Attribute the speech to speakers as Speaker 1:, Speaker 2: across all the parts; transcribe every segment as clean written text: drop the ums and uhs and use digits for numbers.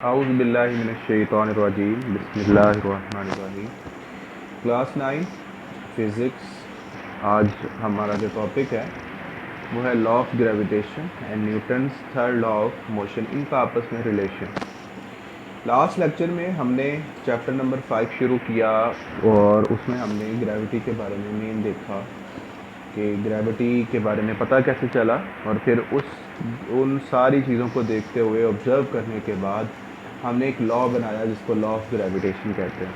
Speaker 1: औज़ुबिल्लाहिमिनश्शैतानिर्रजीम बिस्मिल्लाहिर्रहमानिर्रहीम। Class 9 physics. आज हमारा जो टॉपिक है वो है law of gravitation and Newton's third law of motion, इनका आपस में रिलेशन। लास्ट लेक्चर में हमने चैप्टर नंबर 5 शुरू किया और उसमें हमने ग्रेविटी के बारे में मेन देखा कि ग्रेविटी के बारे में पता कैसे चला, और फिर उन सारी चीज़ों को देखते हुए ऑब्ज़र्व करने के बाद हमने एक लॉ बनाया जिसको लॉ ऑफ ग्रेविटेशन कहते हैं।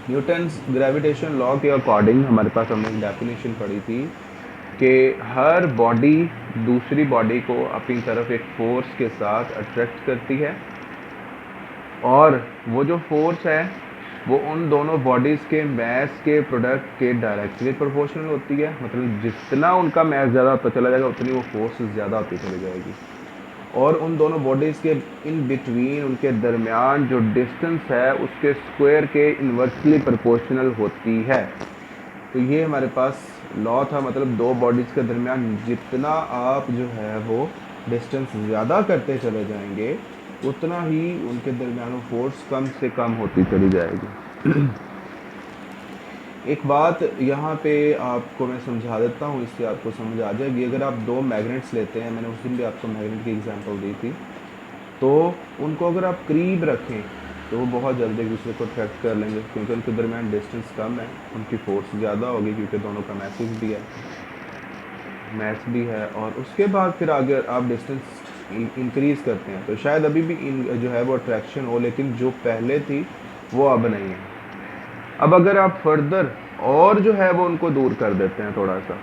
Speaker 1: न्यूटन्स ग्रेविटेशन लॉ के अकॉर्डिंग हमारे पास हमने एक डेफिनेशन पढ़ी थी कि हर बॉडी दूसरी बॉडी को अपनी तरफ एक फोर्स के साथ अट्रैक्ट करती है, और वो जो फोर्स है वो उन दोनों बॉडीज़ के मैस के प्रोडक्ट के डायरेक्टली प्रोपोर्शनल होती है। मतलब जितना उनका मैस ज़्यादा होता चला जाएगा उतनी वो फोर्स ज़्यादा होती चली जाएगी, और उन दोनों बॉडीज़ के इन बिटवीन, उनके दरमियान जो डिस्टेंस है उसके स्क्वायर के इन्वर्सली प्रोपोर्शनल होती है। तो ये हमारे पास लॉ था, मतलब दो बॉडीज़ के दरमियान जितना आप जो है वो डिस्टेंस ज़्यादा करते चले जाएंगे उतना ही उनके दरमियान फोर्स कम से कम होती चली जाएगी। एक बात यहाँ पे आपको मैं समझा देता हूँ, इससे आपको समझ आ जाएगी। अगर आप दो मैग्नेट्स लेते हैं, मैंने उस दिन भी आपको मैग्नेट की एग्जांपल दी थी, तो उनको अगर आप करीब रखें तो वो बहुत जल्दी एक दूसरे को अट्रैक्ट कर लेंगे, क्योंकि उनके दरमियान डिस्टेंस कम है, उनकी फोर्स ज़्यादा होगी क्योंकि दोनों का मैस भी है। और उसके बाद फिर आगे आप डिस्टेंस इंक्रीज़ करते हैं तो शायद अभी भी जो है वो अट्रैक्शन हो, लेकिन जो पहले थी वो अब नहीं है। अब अगर आप फर्दर और जो है वो उनको दूर कर देते हैं थोड़ा सा,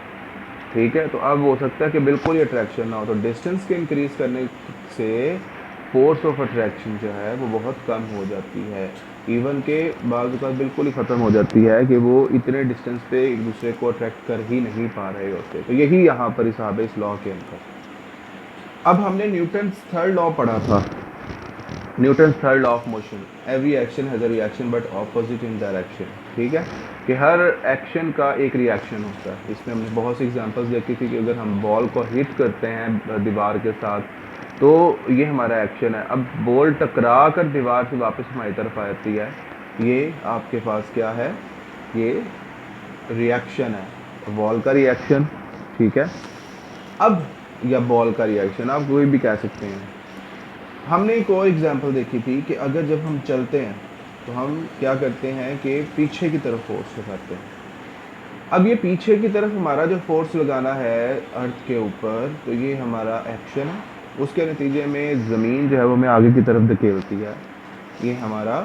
Speaker 1: ठीक है, तो अब हो सकता है कि बिल्कुल ही अट्रैक्शन ना हो। तो डिस्टेंस के इंक्रीज़ करने से फोर्स ऑफ अट्रैक्शन जो है वो बहुत कम हो जाती है, इवन के बाद बिल्कुल ही ख़त्म हो जाती है कि वो इतने डिस्टेंस पे एक दूसरे को अट्रैक्ट कर ही नहीं पा रहे होते। तो यही यहाँ पर हिसाब है इस लॉ के अंदर। अब हमने न्यूटन्स थर्ड लॉ पढ़ा था, Newton's third law of motion, every action has a reaction but opposite in direction. ठीक है, कि हर एक्शन का एक रिएक्शन होता है। इसमें हमने बहुत सी एग्जांपल्स देखी थी कि अगर हम बॉल को हिट करते हैं दीवार के साथ तो ये हमारा एक्शन है। अब बॉल टकरा कर दीवार से वापस हमारी तरफ आती है, ये आपके पास क्या है, ये रिएक्शन है, बॉल का रिएक्शन। ठीक है, अब या बॉल का रिएक्शन आप कोई भी कह सकते हैं। हमने एक और एग्जांपल देखी थी कि अगर जब हम चलते हैं तो हम क्या करते हैं कि पीछे की तरफ फोर्स लगाते हैं। अब ये पीछे की तरफ हमारा जो फोर्स लगाना है अर्थ के ऊपर, तो ये हमारा एक्शन है। उसके नतीजे में ज़मीन जो है वो हमें आगे की तरफ धकेलती है, ये हमारा,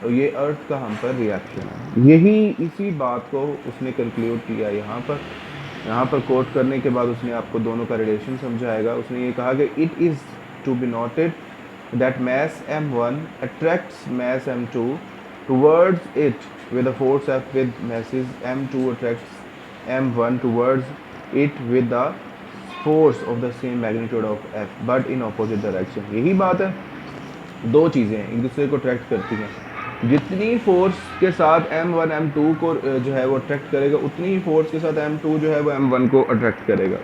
Speaker 1: तो ये अर्थ का हम पर रिएक्शन है। यही इसी बात को उसने कंक्लूड किया यहाँ पर कोट करने के बाद उसने आपको दोनों का रिलेशन समझाएगा। उसने ये कहा कि it is to be noted that mass m1 attracts mass m2 towards it with a force F, with masses m2 attracts m1 towards it with the force of the same magnitude of F but in opposite direction। यही बात है, दो चीज़ें एक दूसरे को attract करती हैं। जितनी फोर्स के साथ m1 m2 को जो है वो अट्रैक्ट करेगा, उतनी ही फोर्स के साथ m2 जो है वो m1 को अट्रैक्ट करेगा।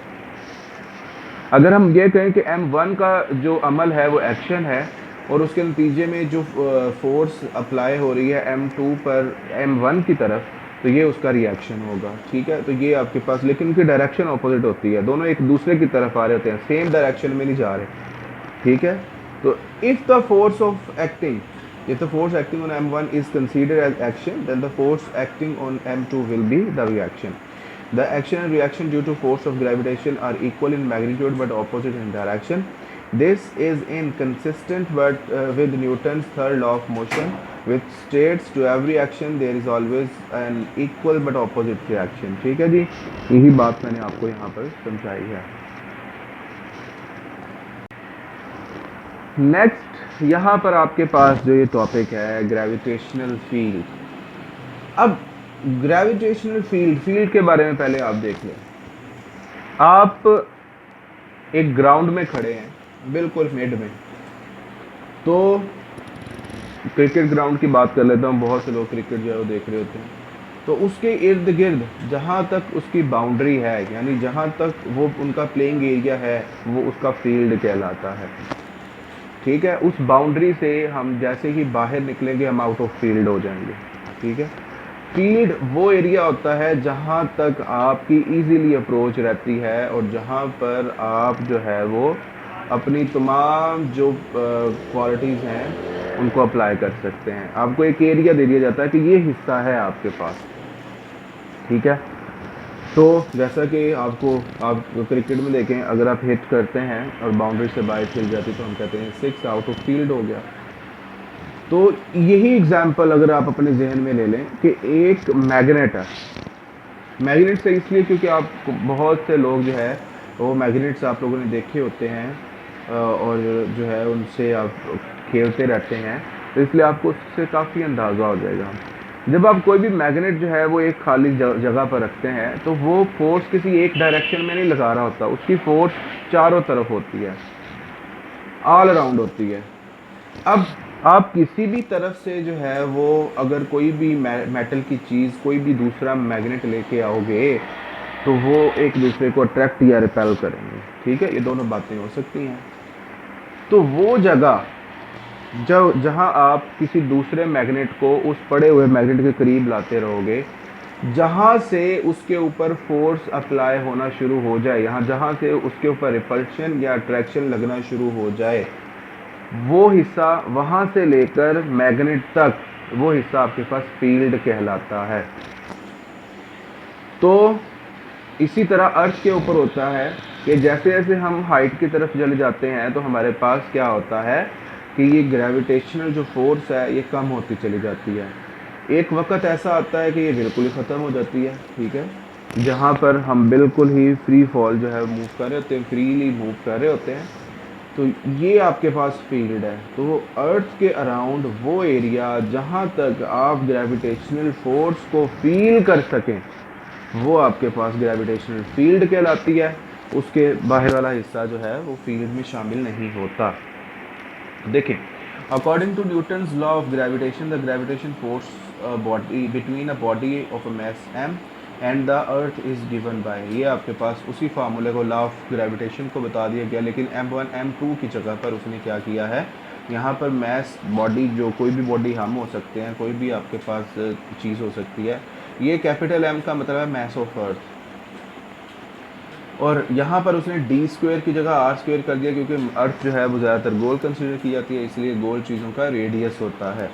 Speaker 1: अगर हम ये कहें कि m1 का जो अमल है वो एक्शन है, और उसके नतीजे में जो फोर्स अप्लाई हो रही है m2 पर m1 की तरफ, तो ये उसका रिएक्शन होगा। ठीक है, तो ये आपके पास, लेकिन उनकी डायरेक्शन ऑपोजिट होती है, दोनों एक दूसरे की तरफ आ रहे होते हैं, सेम डायरेक्शन में नहीं जा रहे। ठीक है, तो if the force of acting, if the force acting on m1 is considered as action, then the force acting on m2 will be the reaction. The action and reaction due to force of gravitation are equal in magnitude but opposite in direction. This is inconsistent with Newton's third law of motion, which states to every action there is always an equal but opposite reaction. ठीक है जी, यही बात मैंने आपको यहाँ पर समझाई है। नेक्स्ट यहाँ पर आपके पास जो ये टॉपिक है ग्रेविटेशनल फील्ड। अब ग्रेविटेशनल फील्ड के बारे में पहले आप देख लें। आप एक ग्राउंड में खड़े हैं, बिल्कुल मिड में, तो क्रिकेट ग्राउंड की बात कर लेता हूँ, बहुत से लोग क्रिकेट जो है वो देख रहे होते हैं, तो उसके इर्द गिर्द जहाँ तक उसकी बाउंड्री है, यानी जहाँ तक वो उनका प्लेइंग एरिया है, वो उसका फील्ड कहलाता है। ठीक है, उस बाउंड्री से हम जैसे ही बाहर निकलेंगे हम आउट ऑफ फील्ड हो जाएंगे। ठीक है, फील्ड वो एरिया होता है जहाँ तक आपकी इजीली अप्रोच रहती है और जहाँ पर आप जो है वो अपनी तमाम जो क्वालिटीज़ हैं उनको अप्लाई कर सकते हैं। आपको एक एरिया दे दिया जाता है कि ये हिस्सा है आपके पास। ठीक है, तो जैसा कि आपको आप क्रिकेट में देखें, अगर आप हिट करते हैं और बाउंड्री से बाहर चल जाती तो हम कहते हैं 6 आउट ऑफ फील्ड हो गया। तो यही एग्जाम्पल अगर आप अपने जहन में ले लें कि एक मैग्नेट है। मैग्नेट से इसलिए क्योंकि आप बहुत से लोग जो है वो मैग्नेट्स आप लोगों ने देखे होते हैं और जो है उनसे आप खेलते रहते हैं, तो इसलिए आपको उससे काफ़ी अंदाज़ा हो जाएगा। जब आप कोई भी मैग्नेट जो है वो एक खाली जगह पर रखते हैं तो वो फोर्स किसी एक डायरेक्शन में नहीं लगा रहा होता, उसकी फोर्स चारों तरफ होती है, ऑल अराउंड होती है। अब आप किसी भी तरफ से जो है वो अगर कोई भी मेटल की चीज़ कोई भी दूसरा मैग्नेट लेके आओगे तो वो एक दूसरे को अट्रैक्ट या रिपेल करेंगे। ठीक है, ये दोनों बातें हो सकती हैं। तो वो जगह जहाँ आप किसी दूसरे मैग्नेट को उस पड़े हुए मैग्नेट के करीब लाते रहोगे, जहाँ से उसके ऊपर फोर्स अप्लाई होना शुरू हो जाए, जहाँ से उसके ऊपर रिपल्शन या अट्रैक्शन लगना शुरू हो जाए, वो हिस्सा वहाँ से लेकर मैग्नेट तक वो हिस्सा आपके पास फील्ड कहलाता है। तो इसी तरह अर्थ के ऊपर होता है कि जैसे जैसे हम हाइट की तरफ चले जाते हैं तो हमारे पास क्या होता है कि ये ग्रेविटेशनल जो फोर्स है ये कम होती चली जाती है। एक वक्त ऐसा आता है कि ये बिल्कुल ही ख़त्म हो जाती है। ठीक है, जहाँ पर हम बिल्कुल ही फ्री फॉल जो है मूव कर रहे होते हैं, फ्रीली मूव कर रहे होते हैं। तो ये आपके पास फील्ड है। तो अर्थ के अराउंड वो एरिया जहाँ तक आप ग्रेविटेशनल फोर्स को फील कर सकें वो आपके पास ग्रेविटेशनल फील्ड कहलाती है। उसके बाहर वाला हिस्सा जो है वो फील्ड में शामिल नहीं होता। देखें, according to Newton's law of gravitation, the gravitation force body between a body of a mass m and the earth is given by, ये आपके पास उसी फार्मूले को लॉ ऑफ ग्रेविटेशन को बता दिया गया, लेकिन m1 m2 की जगह पर उसने क्या किया है, यहाँ पर मैस बॉडी, जो कोई भी बॉडी हम हो सकते हैं, कोई भी आपके पास चीज़ हो सकती है, ये कैपिटल M का मतलब है मैस ऑफ अर्थ, और यहाँ पर उसने d² की जगह r² कर दिया, क्योंकि अर्थ जो है वो ज़्यादातर गोल कंसिडर की जाती है, इसलिए गोल चीज़ों का रेडियस होता है।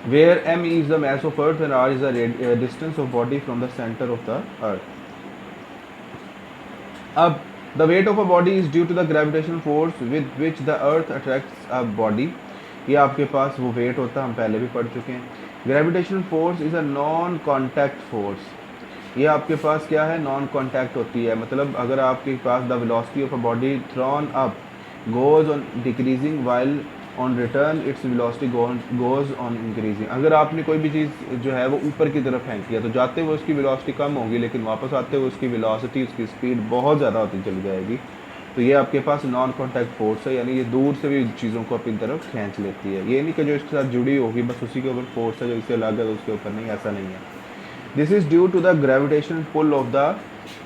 Speaker 1: Where m is the mass of earth and r is the distance of body from the center of the earth. अब the weight of a body is due to the gravitational force with which the earth attracts a body. ये आपके पास वो wait होता है, हम पहले भी पढ़ चुके हैं। Gravitational force is a non contact force, ये आपके पास क्या है, नॉन कॉन्टैक्ट होती है। मतलब अगर आपके पास the velocity of a body thrown up goes on decreasing while on return its velocity goes on increasing, अगर आपने कोई भी चीज़ जो है वो ऊपर की तरफ फेंक दिया तो जाते हुए उसकी वेलोसिटी कम होगी, लेकिन वापस आते हुए उसकी वेलोसिटी, उसकी स्पीड बहुत ज़्यादा होती चली जाएगी। तो ये आपके पास नॉन कॉन्टैक्ट फोर्स है, यानी ये दूर से भी चीज़ों को अपनी तरफ खींच लेती है। ये नहीं कि जो इसके साथ जुड़ी होगी बस उसी के ऊपर फोर्स है, जो इससे अलग है तो उसके ऊपर नहीं, ऐसा नहीं है। This is due to the gravitational pull of the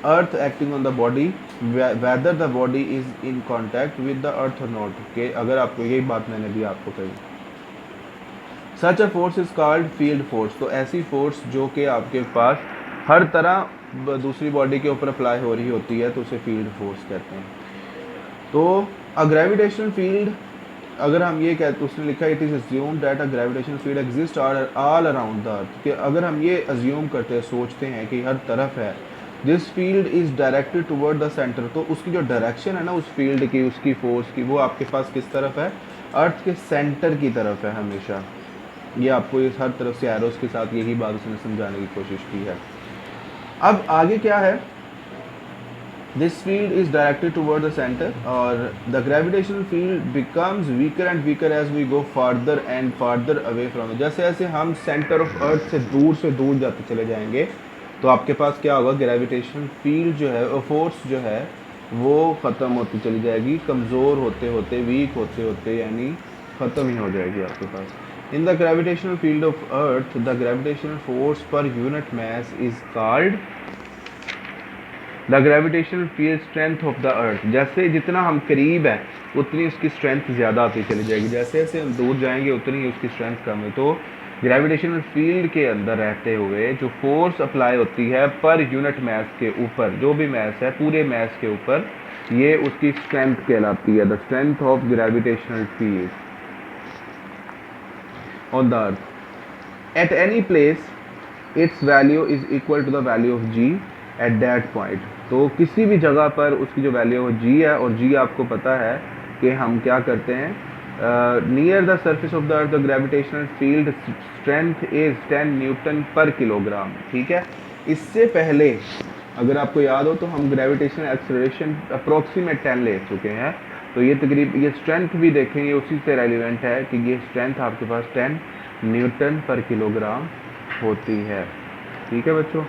Speaker 1: earth acting on the body whether the body is in contact with the earth और नॉट, के अगर आपको, यही बात मैंने भी आपको कही। Such a force is called field force, तो ऐसी फोर्स जो कि आपके पास हर तरह दूसरी बॉडी के ऊपर अप्लाई हो रही होती है तो उसे फील्ड फोर्स कहते हैं। तो अ ग्रेविटेशनल फील्ड, अगर हम ये कहते, उसने लिखा it is assumed that a gravitational field exist all around the earth, कि अगर हम ये अज्यूम करते हैं, सोचते हैं कि हर तरफ है, this field is directed toward the centre, तो उसकी जो डायरेक्शन है ना उस फील्ड की, उसकी फोर्स की, वो आपके पास किस तरफ है, अर्थ के सेंटर की तरफ है हमेशा। ये आपको इस हर तरफ से एरोस के साथ यही बात उसने समझाने की कोशिश की है। अब आगे क्या है, this field is directed toward the center और the gravitational field becomes weaker and weaker as we go farther and farther away from it, जैसे जैसे हम सेंटर ऑफ अर्थ से दूर जाते चले जाएंगे तो आपके पास क्या होगा, ग्रेविटेशनल फील्ड जो है, फोर्स जो है वो ख़त्म होती चली जाएगी, कमज़ोर होते होते, वीक होते होते, यानी ख़त्म ही हो जाएगी आपके पास। In the gravitational field of earth the gravitational force per unit mass is called the gravitational field strength of the earth, जैसे जितना हम करीब हैं उतनी उसकी स्ट्रेंथ ज़्यादा आती चली जाएगी, जैसे जैसे हम दूर जाएंगे उतनी ही उसकी स्ट्रेंथ कम है। तो ग्रेविटेशनल फील्ड के अंदर रहते हुए जो फोर्स अप्लाई होती है पर यूनिट मैस के ऊपर, जो भी मैस है पूरे मैस के ऊपर, ये उसकी स्ट्रेंथ कहलाती है, the strength of gravitational field on the earth at any place its value is equal to the value of g at that point. तो किसी भी जगह पर उसकी जो वैल्यू है जी है, और जी आपको पता है कि हम क्या करते हैं, near the surface of the earth the gravitational field strength is 10 Newton पर किलोग्राम। ठीक है, इससे पहले अगर आपको याद हो तो हम ग्रेविटेशनल एक्सेलरेशन अप्रोक्सीमेट 10 ले चुके हैं, तो ये तकरीब ये स्ट्रेंथ भी देखेंगे उसी से रेलिवेंट है कि ये स्ट्रेंथ आपके पास 10 न्यूटन पर किलोग्राम होती है। ठीक है बच्चों।